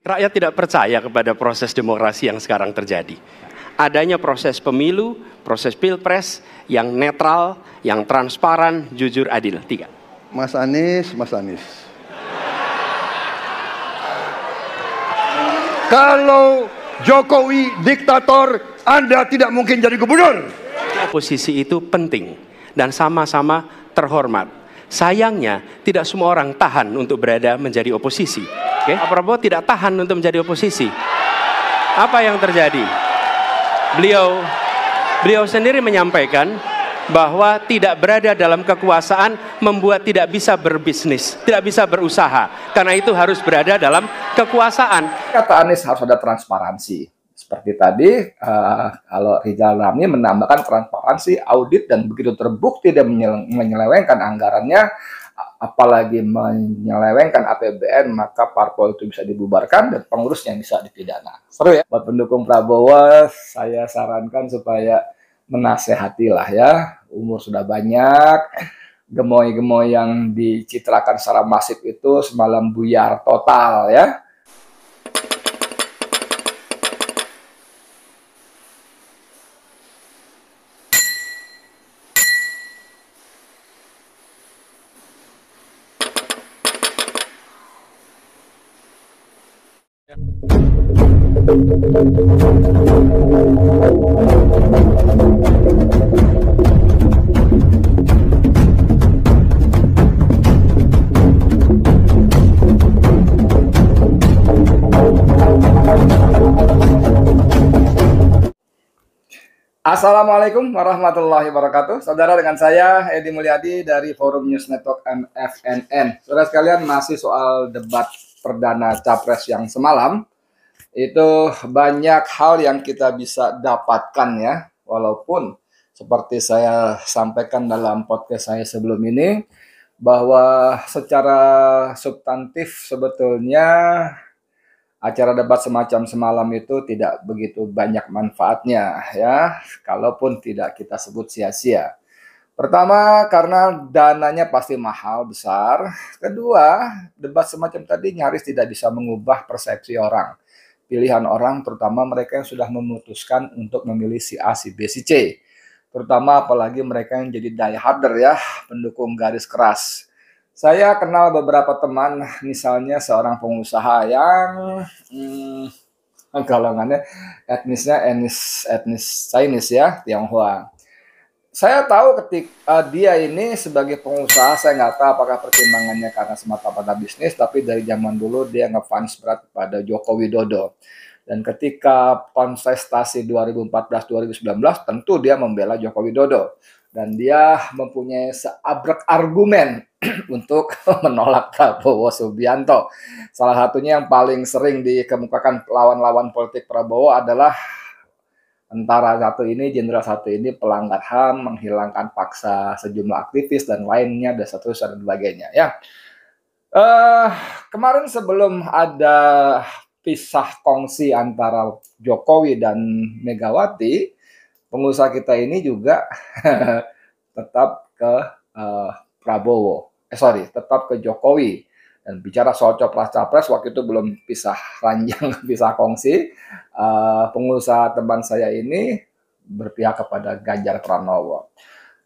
Rakyat tidak percaya kepada proses demokrasi yang sekarang terjadi. Adanya proses pemilu, proses pilpres yang netral, yang transparan, jujur, adil. 3. Mas Anies. Kalau Jokowi diktator, Anda tidak mungkin jadi gubernur. Oposisi itu penting dan sama-sama terhormat. Sayangnya tidak semua orang tahan untuk berada menjadi oposisi. Pak Prabowo tidak tahan untuk menjadi oposisi. Apa yang terjadi? Beliau sendiri menyampaikan bahwa tidak berada dalam kekuasaan membuat tidak bisa berbisnis, tidak bisa berusaha. Karena itu harus berada dalam kekuasaan. Kata Anies harus ada transparansi. Seperti tadi, kalau Rizal Ramli menambahkan transparansi, audit, dan begitu terbukti dia menyelewengkan anggarannya, apalagi menyelewengkan APBN, maka parpol itu bisa dibubarkan dan pengurusnya bisa dipidana. Seru ya? Buat pendukung Prabowo, saya sarankan supaya menasehatilah ya. Umur sudah banyak, gemoy-gemoy yang dicitrakan secara masif itu semalam buyar total ya. Assalamualaikum warahmatullahi wabarakatuh. Saudara, dengan saya Edi Mulyadi dari Forum News Network FNN. Saudara sekalian, masih soal debat perdana capres yang semalam. Itu banyak hal yang kita bisa dapatkan ya. Walaupun seperti saya sampaikan dalam podcast saya sebelum ini, bahwa secara substantif sebetulnya acara debat semacam semalam itu tidak begitu banyak manfaatnya ya, kalaupun tidak kita sebut sia-sia. Pertama, karena dananya pasti mahal, besar. Kedua, debat semacam tadi nyaris tidak bisa mengubah persepsi orang. Pilihan orang, terutama mereka yang sudah memutuskan untuk memilih si A, si B, si C. Terutama apalagi mereka yang jadi dieharder ya, pendukung garis keras. Saya kenal beberapa teman, misalnya seorang pengusaha yang golongannya etnisnya etnis Chinese ya, Tionghoa. Saya tahu ketika dia ini sebagai pengusaha, saya nggak tahu apakah pertimbangannya karena semata-mata bisnis, tapi dari zaman dulu dia ngefans berat pada Joko Widodo. Dan ketika kontestasi 2014-2019, tentu dia membela Joko Widodo. Dan dia mempunyai seabrek argumen untuk menolak Prabowo Subianto. Salah satunya yang paling sering dikemukakan lawan-lawan politik Prabowo adalah tentara satu ini, jenderal satu ini pelanggar HAM, menghilangkan paksa sejumlah aktivis dan lainnya, dan seterusnya dan sebagainya. Ya, kemarin sebelum ada pisah kongsi antara Jokowi dan Megawati, pengusaha kita ini juga tetap ke Prabowo, tetap ke Jokowi. Dan bicara soal capres-capres, waktu itu belum pisah ranjang, pisah kongsi. Pengusaha teman saya ini berpihak kepada Ganjar Pranowo.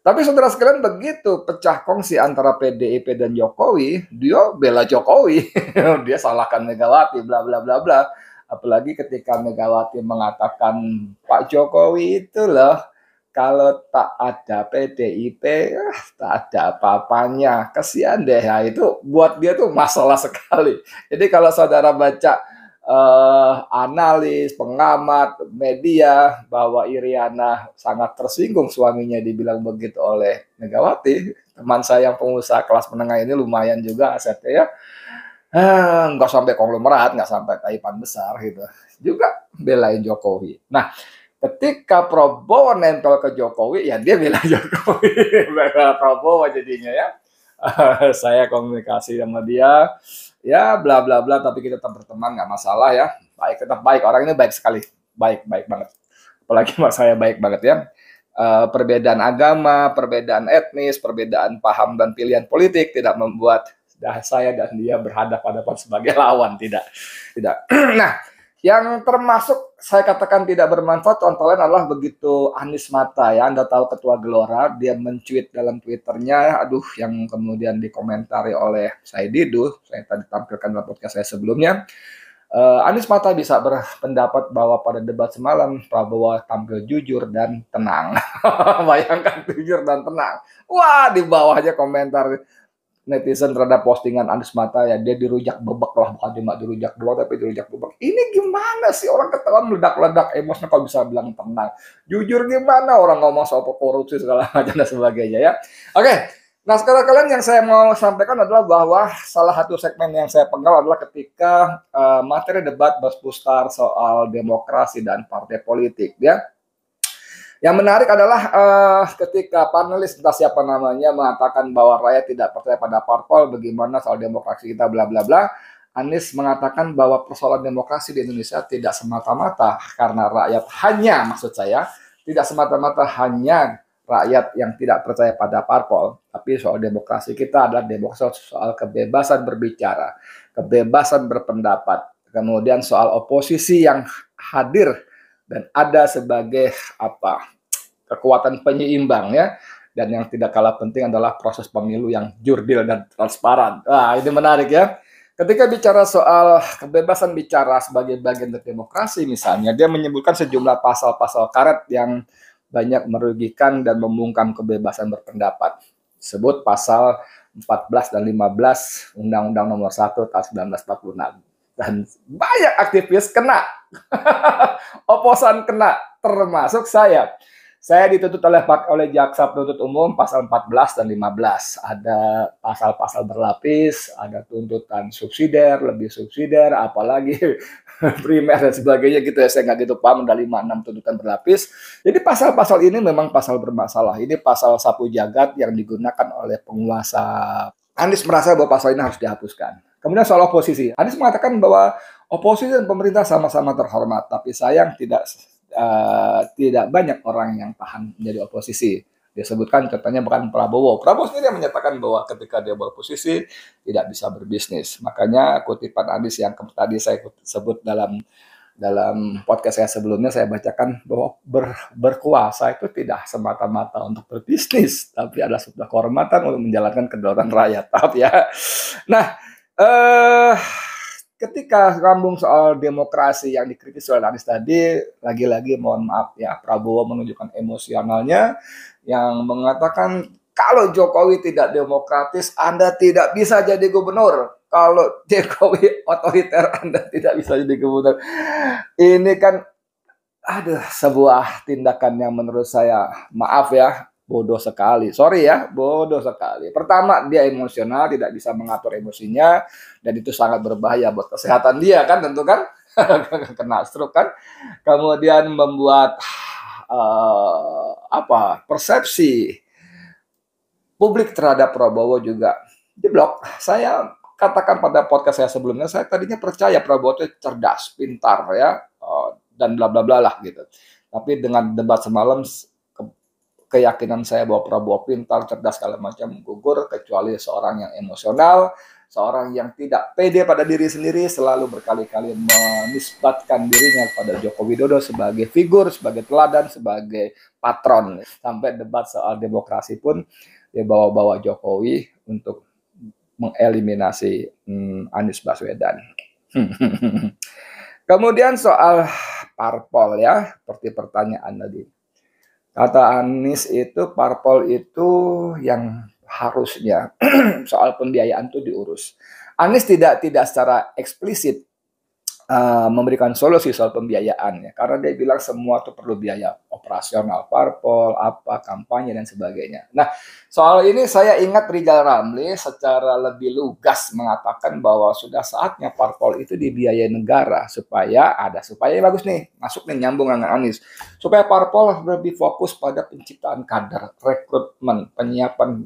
Tapi saudara sekalian, begitu pecah kongsi antara PDIP dan Jokowi, dia bela Jokowi. Dia salahkan Megawati, bla bla bla bla. Apalagi ketika Megawati mengatakan, Pak Jokowi itu loh, kalau tak ada PDIP, tak ada apa-apanya. Kasihan deh, ya, itu buat dia tuh masalah sekali. Jadi kalau saudara baca analis, pengamat, media, bahwa Iriana sangat tersinggung suaminya dibilang begitu oleh Megawati. Teman saya yang pengusaha kelas menengah ini lumayan juga asetnya ya. Nggak sampai konglomerat, nggak sampai taipan besar gitu. Juga belain Jokowi. Nah, ketika Prabowo nempel ke Jokowi, ya dia bela Jokowi. Bela Prabowo jadinya ya. Saya komunikasi sama dia, ya bla bla bla, tapi kita tetap berteman, nggak masalah ya. Baik, tetap baik. Orang ini baik sekali, baik banget. Apalagi mas saya baik banget ya. Perbedaan agama, perbedaan etnis, perbedaan paham dan pilihan politik tidak membuat saya dan dia berhadapan-hadapan sebagai lawan, tidak. Nah, yang termasuk saya katakan tidak bermanfaat contoh lain adalah begitu Anies Mata ya, Anda tahu Ketua Gelora, dia mencuit dalam Twitternya, aduh, yang kemudian dikomentari oleh Said Didu, saya tadi tampilkan dalam podcast saya sebelumnya. Anies Mata bisa berpendapat bahwa pada debat semalam Prabowo tampil jujur dan tenang. Bayangkan, jujur dan tenang. Wah, di bawahnya komentar netizen terhadap postingan Anies Mata ya, dia dirujak bebek lah, bukan cuma dirujak doang tapi dirujak bebek. Ini gimana sih orang ketahuan meledak-ledak emosinya kalau bisa bilang tenang, jujur gimana orang ngomong soal korupsi segala macam dan sebagainya ya. Oke, nah sekarang kalian yang saya mau sampaikan adalah bahwa salah satu segmen yang saya pegang adalah ketika materi debat berputar soal demokrasi dan partai politik ya. Yang menarik adalah ketika panelis entah siapa namanya mengatakan bahwa rakyat tidak percaya pada parpol, bagaimana soal demokrasi kita bla bla bla. Anies mengatakan bahwa persoalan demokrasi di Indonesia tidak semata-mata karena rakyat tidak semata-mata hanya rakyat yang tidak percaya pada parpol, tapi soal demokrasi kita adalah demokrasi soal kebebasan berbicara, kebebasan berpendapat, kemudian soal oposisi yang hadir dan ada sebagai kekuatan penyeimbang ya, dan yang tidak kalah penting adalah proses pemilu yang jurdil dan transparan. Nah, ini menarik ya. Ketika bicara soal kebebasan bicara sebagai bagian dari demokrasi misalnya, dia menyebutkan sejumlah pasal-pasal karet yang banyak merugikan dan membungkam kebebasan berpendapat. Sebut pasal 14 dan 15 Undang-Undang Nomor 1 Tahun 1946. Dan banyak aktivis kena. Oposan kena, termasuk saya. Saya dituntut oleh jaksa penuntut umum pasal 14 dan 15. Ada pasal-pasal berlapis, ada tuntutan subsidiar, lebih subsidiar, apalagi primer dan sebagainya gitu ya. Saya nggak gitu paham, ada 5-6 tuntutan berlapis. Jadi pasal-pasal ini memang pasal bermasalah. Ini pasal sapu jagat yang digunakan oleh penguasa. Anies merasa bahwa pasal ini harus dihapuskan. Kemudian soal oposisi, Anies mengatakan bahwa oposisi dan pemerintah sama-sama terhormat, tapi sayang tidak banyak orang yang tahan menjadi oposisi. Disebutkan contohnya bukan Prabowo. Prabowo sendiri yang menyatakan bahwa ketika dia beroposisi tidak bisa berbisnis. Makanya kutipan Anies yang tadi saya sebut dalam podcast saya sebelumnya, saya bacakan bahwa berkuasa itu tidak semata-mata untuk berbisnis, tapi adalah sebuah kehormatan untuk menjalankan kedaulatan rakyat. Ya. Nah, ketika sambung soal demokrasi yang dikritisi oleh Anies tadi, lagi-lagi mohon maaf ya, Prabowo menunjukkan emosionalnya yang mengatakan kalau Jokowi tidak demokratis, Anda tidak bisa jadi gubernur. Kalau Jokowi otoriter, Anda tidak bisa jadi gubernur. Ini kan sebuah tindakan yang menurut saya, maaf ya, bodoh sekali. Sorry ya, bodoh sekali. Pertama, dia emosional, tidak bisa mengatur emosinya, dan itu sangat berbahaya buat kesehatan dia kan, tentu kan, kena stroke kan. Kemudian membuat persepsi publik terhadap Prabowo juga jeblok. Saya katakan pada podcast saya sebelumnya, saya tadinya percaya Prabowo itu cerdas, pintar ya, dan bla bla bla lah gitu. Tapi dengan debat semalam, keyakinan saya bahwa Prabowo pintar, cerdas, segala macam gugur, kecuali seorang yang emosional, seorang yang tidak pede pada diri sendiri, selalu berkali-kali menisbatkan dirinya kepada Joko Widodo sebagai figur, sebagai teladan, sebagai patron. Sampai debat soal demokrasi pun dia bawa-bawa Jokowi untuk mengeliminasi Anies Baswedan. Kemudian soal parpol ya, seperti pertanyaan tadi. Kata Anies itu parpol itu yang harusnya soal pembiayaan itu diurus. Anies tidak secara eksplisit memberikan solusi soal pembiayaan ya, karena dia bilang semua itu perlu biaya operasional parpol, kampanye dan sebagainya. Nah, soal ini saya ingat Rizal Ramli secara lebih lugas mengatakan bahwa sudah saatnya parpol itu dibiayai negara supaya bagus nih, masuk nih nyambung dengan Anies. Supaya parpol lebih fokus pada penciptaan kader, rekrutmen, penyiapan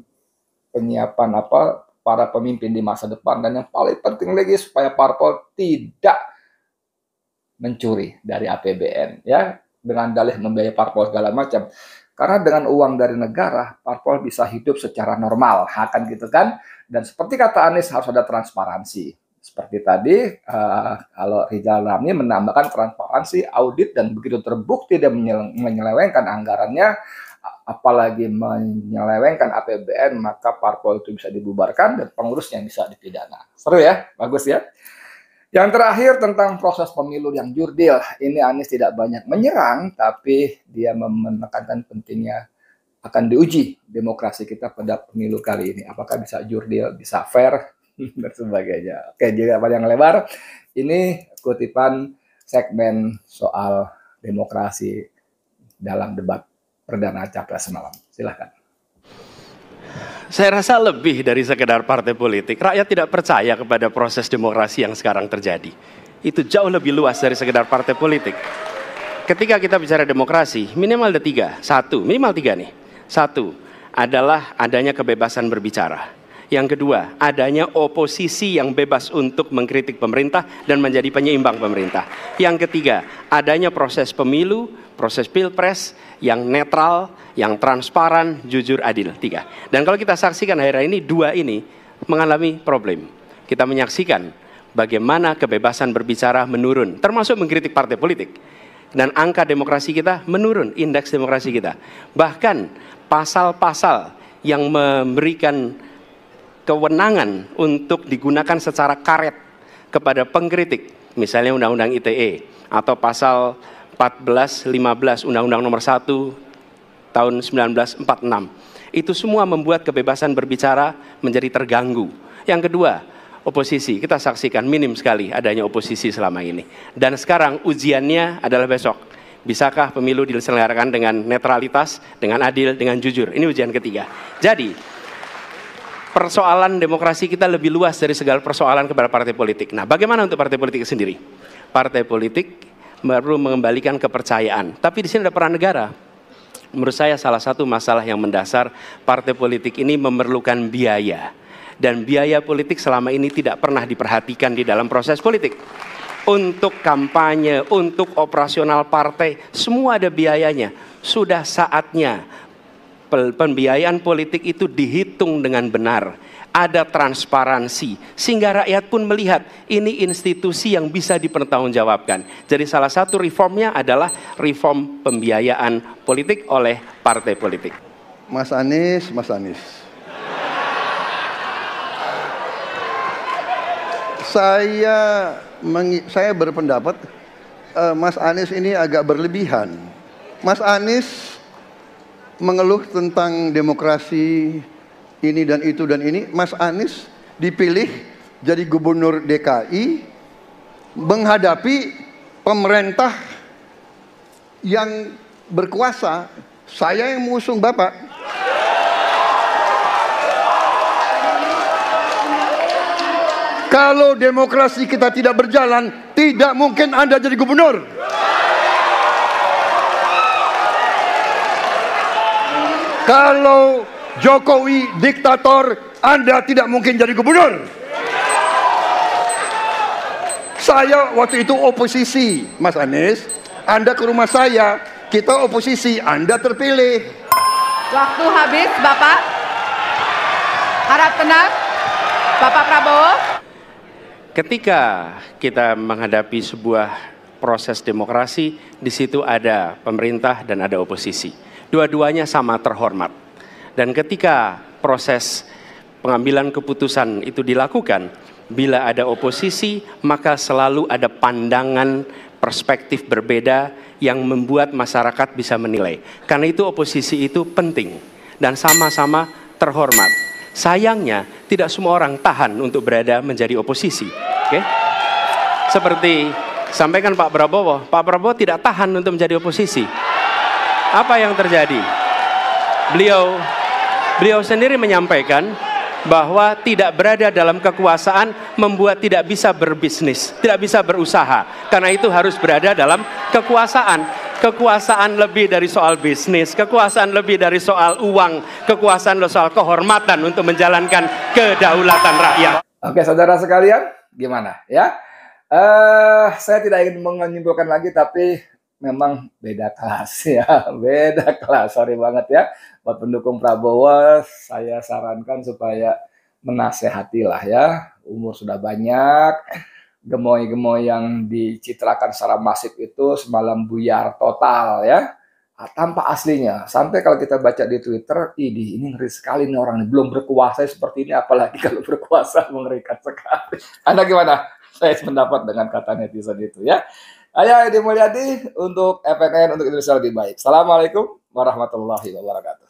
para pemimpin di masa depan, dan yang paling penting lagi supaya parpol tidak mencuri dari APBN ya, dengan dalih membiayai parpol segala macam. Karena dengan uang dari negara, parpol bisa hidup secara normal, kan gitu kan. Dan seperti kata Anies, harus ada transparansi. Seperti tadi, kalau Rizal Ramli menambahkan transparansi, audit, dan begitu terbukti dia menyelewengkan anggarannya, apalagi menyelewengkan APBN, maka parpol itu bisa dibubarkan dan pengurusnya bisa dipidana. Seru ya? Bagus ya? Yang terakhir tentang proses pemilu yang jurdil. Ini Anies tidak banyak menyerang, tapi dia menekankan pentingnya akan diuji demokrasi kita pada pemilu kali ini. Apakah bisa jurdil, bisa fair, dan sebagainya. Oke, jadi yang lebar. Ini kutipan segmen soal demokrasi dalam debat perdana capres semalam. Silahkan. Saya rasa lebih dari sekedar partai politik. Rakyat tidak percaya kepada proses demokrasi yang sekarang terjadi. Itu jauh lebih luas dari sekedar partai politik. Ketika kita bicara demokrasi, minimal ada tiga. Minimal tiga nih. Satu, adalah adanya kebebasan berbicara. Yang kedua, adanya oposisi yang bebas untuk mengkritik pemerintah dan menjadi penyeimbang pemerintah. Yang ketiga, adanya proses pemilu, proses pilpres yang netral, yang transparan, jujur, adil. Tiga. Dan kalau kita saksikan akhir-akhir ini, dua ini mengalami problem. Kita menyaksikan bagaimana kebebasan berbicara menurun, termasuk mengkritik partai politik. Dan angka demokrasi kita menurun, indeks demokrasi kita. Bahkan pasal-pasal yang memberikan kewenangan untuk digunakan secara karet kepada pengkritik, misalnya Undang-Undang ITE atau pasal 14, 15 Undang-Undang Nomor 1 tahun 1946. Itu semua membuat kebebasan berbicara menjadi terganggu. Yang kedua, oposisi. Kita saksikan minim sekali adanya oposisi selama ini. Dan sekarang ujiannya adalah besok. Bisakah pemilu diselenggarakan dengan netralitas, dengan adil, dengan jujur? Ini ujian ketiga. Jadi, persoalan demokrasi kita lebih luas dari segala persoalan kepada partai politik. Nah, bagaimana untuk partai politik sendiri? Partai politik perlu mengembalikan kepercayaan. Tapi di sini ada peran negara. Menurut saya salah satu masalah yang mendasar partai politik ini memerlukan biaya. Dan biaya politik selama ini tidak pernah diperhatikan di dalam proses politik. Untuk kampanye, untuk operasional partai, semua ada biayanya. Sudah saatnya pembiayaan politik itu dihitung dengan benar. Ada transparansi, sehingga rakyat pun melihat ini institusi yang bisa dipertanggungjawabkan. Jadi salah satu reformnya adalah reform pembiayaan politik oleh partai politik. Mas Anies. Saya berpendapat Mas Anies ini agak berlebihan. Mas Anies mengeluh tentang demokrasi ini dan itu dan ini. Mas Anies dipilih jadi gubernur DKI menghadapi pemerintah yang berkuasa. Saya yang mengusung Bapak. Kalau demokrasi kita tidak berjalan, tidak mungkin Anda jadi gubernur. Kalau Jokowi diktator, Anda tidak mungkin jadi gubernur. Saya waktu itu oposisi, Mas Anies. Anda ke rumah saya, kita oposisi, Anda terpilih. Waktu habis, Bapak. Harap tenang, Bapak Prabowo. Ketika kita menghadapi sebuah proses demokrasi, di situ ada pemerintah dan ada oposisi. Dua-duanya sama terhormat. Dan ketika proses pengambilan keputusan itu dilakukan, bila ada oposisi, maka selalu ada pandangan perspektif berbeda yang membuat masyarakat bisa menilai. Karena itu oposisi itu penting dan sama-sama terhormat. Sayangnya tidak semua orang tahan untuk berada menjadi oposisi. Oke? Seperti sampaikan Pak Prabowo tidak tahan untuk menjadi oposisi. Apa yang terjadi? Beliau sendiri menyampaikan bahwa tidak berada dalam kekuasaan membuat tidak bisa berbisnis, tidak bisa berusaha. Karena itu harus berada dalam kekuasaan. Kekuasaan lebih dari soal bisnis, kekuasaan lebih dari soal uang, kekuasaan soal kehormatan untuk menjalankan kedaulatan rakyat. Oke, saudara sekalian, gimana ya? Saya tidak ingin menyimpulkan lagi, tapi memang beda kelas ya, beda kelas. Sorry banget ya, buat pendukung Prabowo, saya sarankan supaya menasehatilah ya. Umur sudah banyak, gemoy-gemoy yang dicitrakan secara masif itu semalam buyar total ya, tanpa aslinya. Sampai kalau kita baca di Twitter, ini ngeri sekali nih orang, belum berkuasa seperti ini, apalagi kalau berkuasa, mengerikan sekali. Anda gimana? Saya sependapat dengan kata netizen itu ya. Saya Edi Mulyadi untuk FNN, untuk Indonesia Lebih Baik. Assalamualaikum warahmatullahi wabarakatuh.